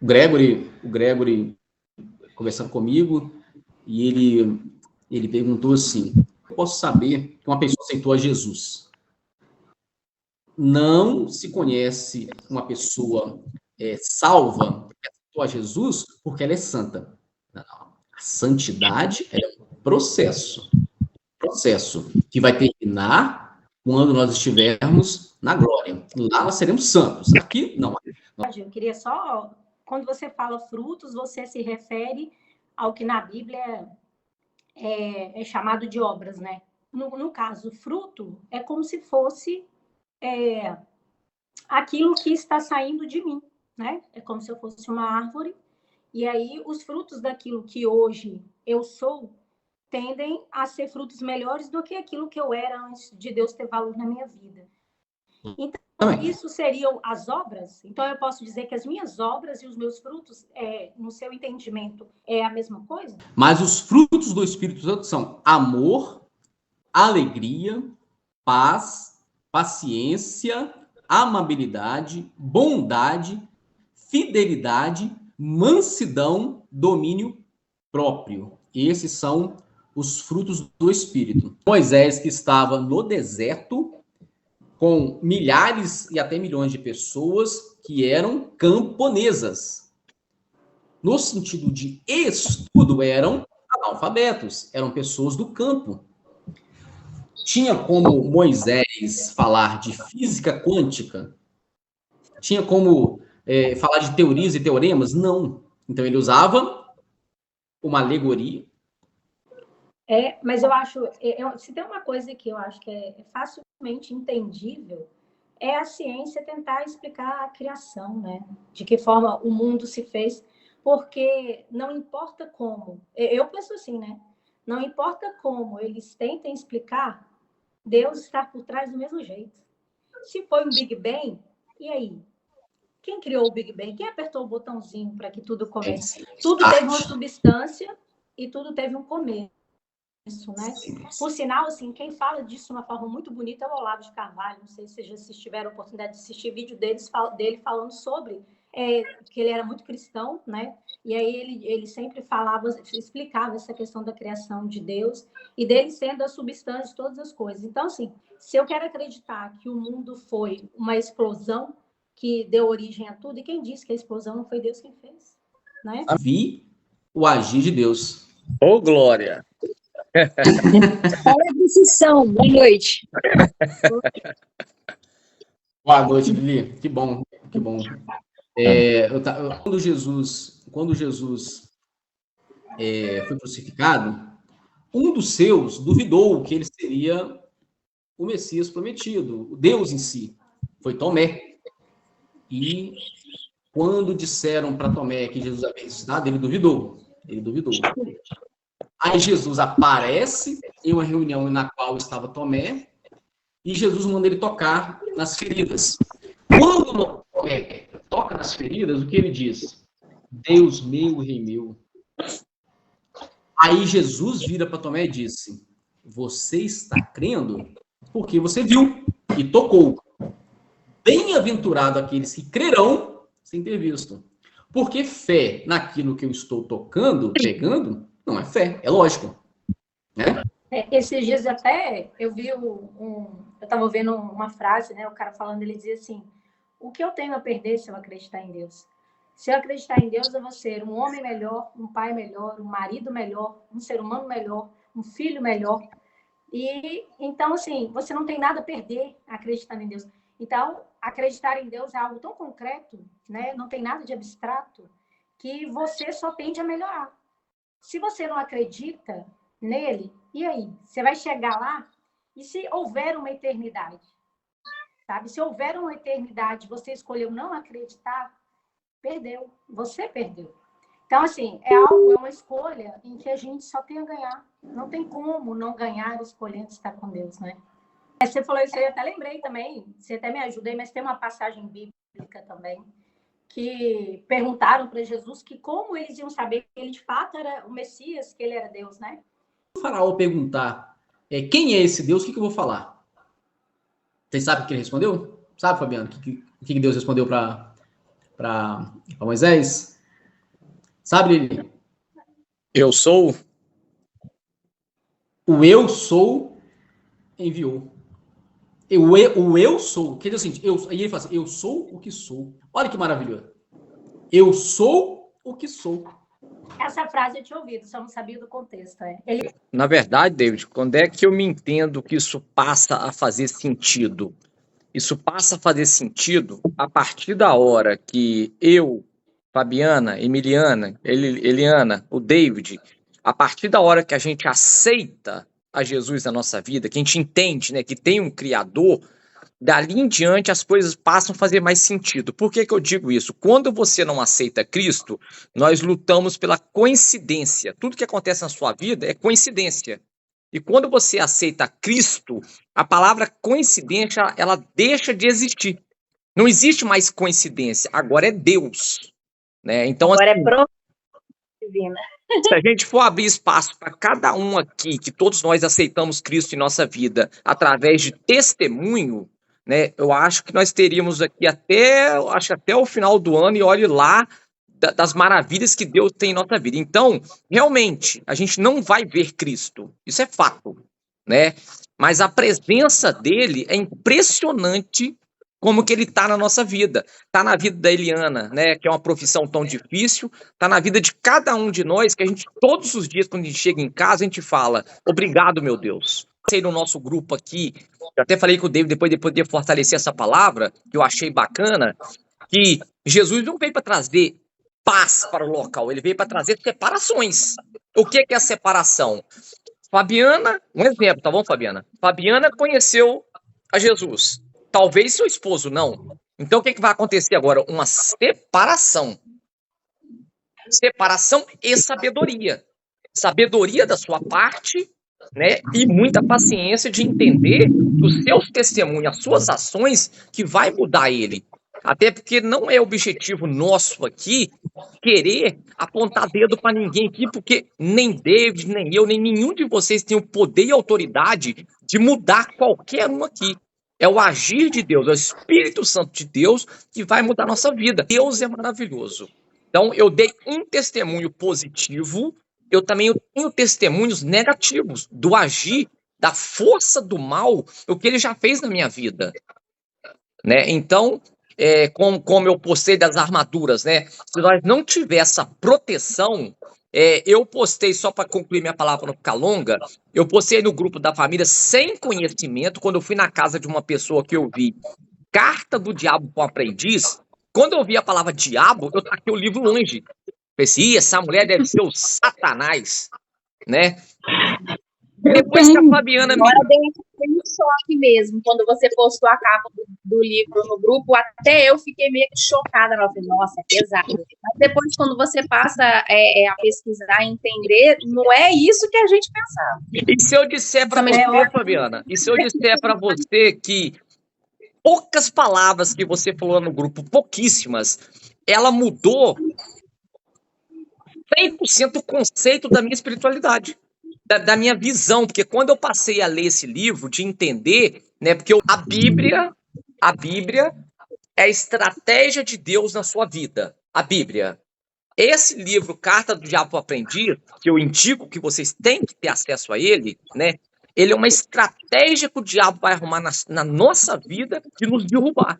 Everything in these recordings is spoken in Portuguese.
o Gregory conversando comigo, e ele perguntou assim: eu posso saber que uma pessoa aceitou a Jesus? Não se conhece uma pessoa salva que aceitou a Jesus porque ela é santa. Não. A santidade é um processo que vai terminar quando nós estivermos na glória. Lá nós seremos santos. Aqui, não. Eu queria só... Quando você fala frutos, você se refere ao que na Bíblia é chamado de obras, né? No caso, fruto é como se fosse aquilo que está saindo de mim, né? É como se eu fosse uma árvore, e aí os frutos daquilo que hoje eu sou tendem a ser frutos melhores do que aquilo que eu era antes de Deus ter valor na minha vida. Então, isso seriam as obras? Então, eu posso dizer que as minhas obras e os meus frutos, no seu entendimento, é a mesma coisa? Mas os frutos do Espírito Santo são amor, alegria, paz, paciência, amabilidade, bondade, fidelidade, mansidão, domínio próprio. Esses são os frutos do Espírito. Moisés, que estava no deserto, com milhares e até milhões de pessoas que eram camponesas. No sentido de estudo, eram analfabetos, eram pessoas do campo. Tinha como Moisés falar de física quântica? Tinha como falar de teorias e teoremas? Não. Então, ele usava uma alegoria. Mas eu acho... se tem uma coisa que eu acho que é facilmente entendível, é a ciência tentar explicar a criação, né? De que forma o mundo se fez, porque não importa como... Eu penso assim, né? Não importa como eles tentem explicar, Deus está por trás do mesmo jeito. Se foi um Big Bang, e aí? Quem criou o Big Bang? Quem apertou o botãozinho para que tudo comece? Tudo teve uma substância e tudo teve um começo, né? Por sinal, assim, quem fala disso de uma forma muito bonita é o Olavo de Carvalho. Não sei se vocês já tiveram a oportunidade de assistir vídeo dele falando sobre que ele era muito cristão, né? E aí ele sempre explicava essa questão da criação de Deus e dele sendo a substância de todas as coisas. Então, assim, se eu quero acreditar que o mundo foi uma explosão que deu origem a tudo, e quem disse que a explosão não foi Deus quem fez, né? Vi o agir de Deus. Ô, glória! Olha a decisão. Boa noite. Boa noite, Lili. Que bom, que bom. Quando Jesus foi crucificado, um dos seus duvidou que ele seria o Messias prometido, o Deus em si. Foi Tomé. E quando disseram para Tomé que Jesus havia ressuscitado, ele duvidou. Aí Jesus aparece em uma reunião na qual estava Tomé e Jesus manda ele tocar nas feridas. Quando Tomé toca nas feridas, o que ele diz? Deus meu, Rei meu. Aí Jesus vira para Tomé e disse: você está crendo porque você viu e tocou. Bem-aventurado aqueles que crerão sem ter visto. Porque fé naquilo que eu estou tocando, pegando, não é fé, é lógico. Né? Esses dias até eu vi eu estava vendo uma frase, né? O cara falando, ele dizia assim: o que eu tenho a perder se eu acreditar em Deus? Se eu acreditar em Deus, eu vou ser um homem melhor, um pai melhor, um marido melhor, um ser humano melhor, um filho melhor. E então, assim, você não tem nada a perder acreditando em Deus. Então, acreditar em Deus é algo tão concreto, né? Não tem nada de abstrato, que você só tende a melhorar. Se você não acredita nele, e aí? Você vai chegar lá? E se houver uma eternidade? Sabe? Se houver uma eternidade, você escolheu não acreditar, perdeu. Você perdeu. Então, assim, é uma escolha em que a gente só tem a ganhar. Não tem como não ganhar escolhendo estar com Deus, né? Você falou isso aí, eu até lembrei também, você até me ajudou, mas tem uma passagem bíblica também, que perguntaram para Jesus que como eles iam saber que ele de fato era o Messias, que ele era Deus, né? Se o faraó perguntar quem é esse Deus, o que eu vou falar? Vocês sabem o que ele respondeu? Sabe, Fabiano, o que Deus respondeu para Moisés? Sabe, Lili? Eu sou. O eu sou enviou. O eu sou. Quer dizer assim, aí ele fala assim, eu sou o que sou. Olha que maravilhoso. Eu sou o que sou. Essa frase eu tinha ouvido, só não sabia do contexto. Na verdade, David, quando é que eu me entendo que isso passa a fazer sentido? Isso passa a fazer sentido a partir da hora que eu, Fabiana, Emiliana, Eliana, o David, a partir da hora que a gente aceita a Jesus na nossa vida, que a gente entende, né, que tem um Criador, dali em diante as coisas passam a fazer mais sentido. Por que que eu digo isso? Quando você não aceita Cristo, nós lutamos pela coincidência. Tudo que acontece na sua vida é coincidência. E quando você aceita Cristo, a palavra coincidência, ela deixa de existir. Não existe mais coincidência, agora é Deus, né? Então, Agora assim, é providência divina. se a gente for abrir espaço para cada um aqui, que todos nós aceitamos Cristo em nossa vida através de testemunho, né? Eu acho que nós teríamos aqui até o final do ano e olhe lá das maravilhas que Deus tem em nossa vida. Então, realmente, a gente não vai ver Cristo. Isso é fato, né? Mas a presença dele é impressionante como que ele está na nossa vida. Está na vida da Eliana, né? Que é uma profissão tão difícil. Está na vida de cada um de nós, que a gente, todos os dias, quando a gente chega em casa, a gente fala, obrigado, meu Deus. Sei no nosso grupo aqui, eu até falei com o David depois de poder fortalecer essa palavra, que eu achei bacana, que Jesus não veio para trazer paz para o local, ele veio para trazer separações. O que é a separação? Fabiana, um exemplo, tá bom, Fabiana? Fabiana conheceu a Jesus. Talvez seu esposo não. Então o que vai acontecer agora? Uma separação. Separação e sabedoria. Sabedoria da sua parte, né? E muita paciência de entender os seus testemunhos, as suas ações, que vai mudar ele. Até porque não é objetivo nosso aqui querer apontar dedo para ninguém aqui, porque nem David, nem eu, nem nenhum de vocês tem o poder e autoridade de mudar qualquer um aqui. É o agir de Deus, é o Espírito Santo de Deus que vai mudar a nossa vida. Deus é maravilhoso. Então, eu dei um testemunho positivo, eu também tenho testemunhos negativos do agir, da força do mal, o que ele já fez na minha vida, né? Então, como eu postei das armaduras, né? Se nós não tiver essa proteção, eu postei, só para concluir minha palavra não ficar longa, eu postei no grupo da família sem conhecimento, quando eu fui na casa de uma pessoa que eu vi Carta do Diabo para o Aprendiz, quando eu vi a palavra diabo, eu taquei o livro longe. Pensei, essa mulher deve ser o Satanás, né? Depois que a Fabiana me... Agora deu um choque mesmo, quando você postou a capa do livro no grupo, até eu fiquei meio que chocada, nossa, é pesado. Mas depois, quando você passa a pesquisar e entender, não é isso que a gente pensava. E se eu disser para você, Fabiana, e se eu disser para você que poucas palavras que você falou no grupo, pouquíssimas, ela mudou 100% o conceito da minha espiritualidade, da minha visão, porque quando eu passei a ler esse livro, de entender, né, porque a Bíblia é a estratégia de Deus na sua vida, a Bíblia. Esse livro, Carta do Diabo para o Aprendiz, que eu indico que vocês têm que ter acesso a ele, né, ele é uma estratégia que o diabo vai arrumar na nossa vida de nos derrubar.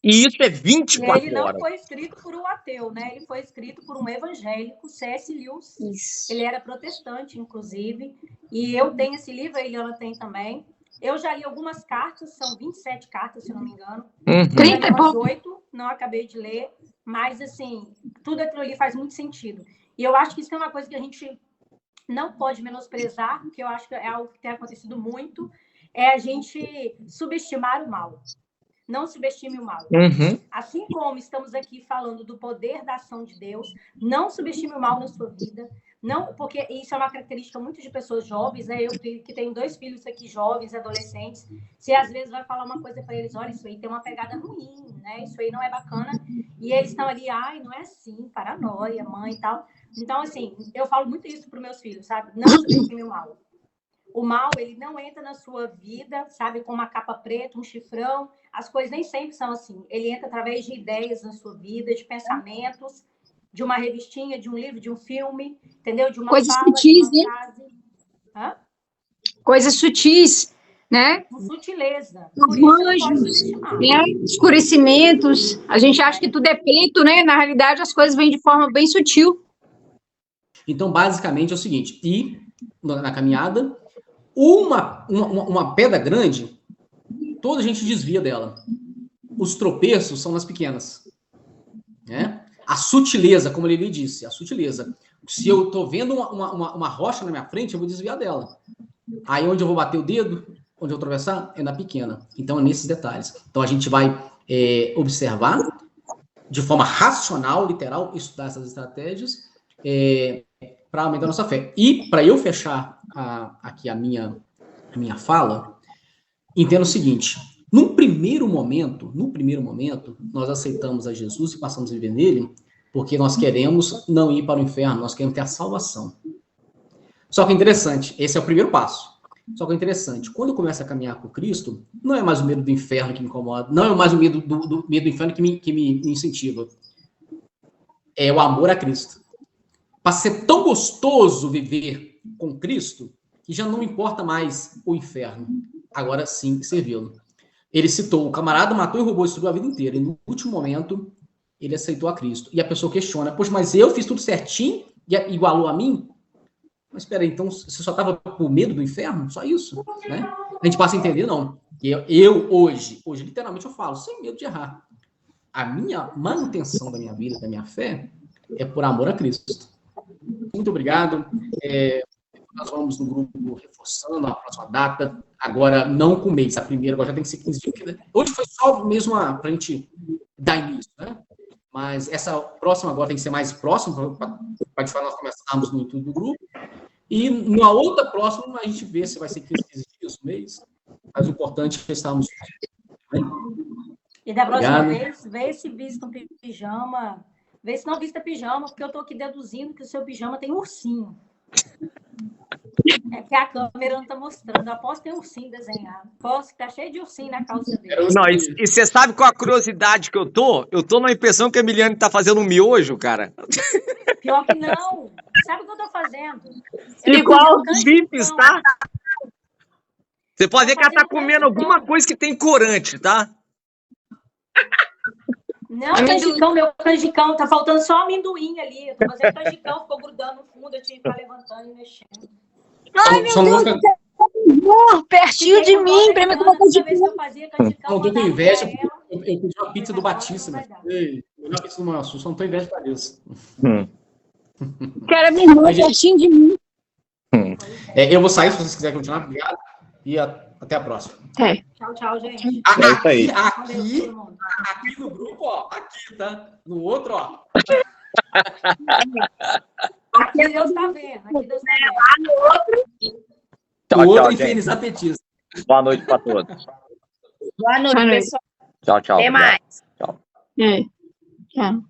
E isso é 24 ele não horas. foi escrito por um ateu, né? Ele foi escrito por um evangélico, C.S. Lewis. Isso. Ele era protestante, inclusive. E eu tenho esse livro, a Eliana tem também. Eu já li algumas cartas, são 27 cartas, se não me engano. 30 e pouco. 8, não acabei de ler. Mas, assim, tudo aquilo ali faz muito sentido. E eu acho que isso é uma coisa que a gente não pode menosprezar, que eu acho que é algo que tem acontecido muito, é a gente subestimar o mal. Não subestime o mal. Assim como estamos aqui falando do poder da ação de Deus, não subestime o mal na sua vida. Não, porque isso é uma característica muito de pessoas jovens, né? Eu que tenho 2 filhos aqui jovens, adolescentes, você às vezes vai falar uma coisa para eles, olha, isso aí tem uma pegada ruim, né? Isso aí não é bacana. E eles estão ali, ai, não é assim, paranoia, mãe e tal. Então, assim, eu falo muito isso para os meus filhos, sabe? Não subestime o mal. O mal, ele não entra na sua vida, sabe, com uma capa preta, um chifrão. As coisas nem sempre são assim. Ele entra através de ideias na sua vida, de pensamentos. de uma revistinha, de um livro, de um filme, entendeu? De uma Coisas fala, sutis, de uma né? frase. Hã? Coisas sutis, né? Com sutileza. Os Por isso não pode anjos, subestimar. né? Escurecimentos. A gente acha que tudo é preto, né? Na realidade, as coisas vêm de forma bem sutil. Então, basicamente, é o seguinte, e na caminhada, uma pedra grande, toda a gente desvia dela. Os tropeços são nas pequenas. Né? A sutileza, como ele disse, a sutileza. Se eu estou vendo uma rocha na minha frente, eu vou desviar dela. Aí onde eu vou bater o dedo, onde eu vou atravessar, é na pequena. Então, é nesses detalhes. Então, a gente vai observar de forma racional, literal, estudar essas estratégias para aumentar a nossa fé. E, para eu fechar aqui a minha fala, entenda o seguinte, no primeiro momento, nós aceitamos a Jesus e passamos a viver nele, porque nós queremos não ir para o inferno, nós queremos ter a salvação. Só que é interessante, esse é o primeiro passo. Só que é interessante, quando eu começo a caminhar com Cristo, não é mais o medo do inferno que me incomoda, não é mais o medo do inferno que me incentiva. É o amor a Cristo. Para ser tão gostoso viver com Cristo, que já não importa mais o inferno. Agora sim, servi-lo. Ele citou, o camarada matou e roubou, destruiu a vida inteira. E no último momento, ele aceitou a Cristo. E a pessoa questiona, poxa, mas eu fiz tudo certinho e igualou a mim? Mas espera aí, então você só estava com medo do inferno? Só isso? Né? A gente passa a entender, não. Eu hoje, literalmente eu falo, sem medo de errar. A minha manutenção da minha vida, da minha fé, é por amor a Cristo. Muito obrigado. Nós vamos no grupo reforçando a próxima data. Agora, não com mês. A primeira agora já tem que ser 15 dias. Hoje foi só mesmo para a gente dar início, né? Mas essa próxima agora tem que ser mais próxima, para de fato nós começarmos no intuito do grupo. E na outra próxima, a gente vê se vai ser 15 dias, um mês. Mas o importante é estarmos. E da próxima vez, vê se vista um pijama. Vê se não vista pijama, porque eu estou aqui deduzindo que o seu pijama tem ursinho. É porque a câmera não está mostrando. Eu aposto que tem ursinho desenhado. Aposto que está cheio de ursinho na calça dele. Não, e você sabe qual a curiosidade que eu tô? Eu tô na impressão que a Emiliane tá fazendo um miojo, cara. Pior que não. Sabe o que eu tô fazendo? Igual os VIPs, tá? Você pode ver que ela tá comendo alguma coisa que tem corante, tá? Não, canjicão, meu canjicão. Tá faltando só amendoim ali. Eu tô fazendo canjicão, ficou grudando no fundo. Eu tive que ficar levantando e mexendo. Ai, meu Deus do céu, pertinho de mim, pra me comer canjicão. Não, eu tô com inveja. Eu pedi uma pizza do Batista, né? Uma pizza do Manso, só não tô inveja pra isso. Quero a minha irmã pertinho de mim. Eu vou sair, se vocês quiserem continuar. Obrigado. E até a próxima. Tchau, tchau, gente. É isso aí. Aqui no grupo, ó. Aqui, tá? No outro, ó. Aqui Deus tá vendo. Aqui Deus tá vendo. Lá no outro. Tchau, O outro tchau, infernizar petista. Boa noite pra todos. Boa noite, pessoal. Tchau, tchau. Até mais. Tchau. Tchau.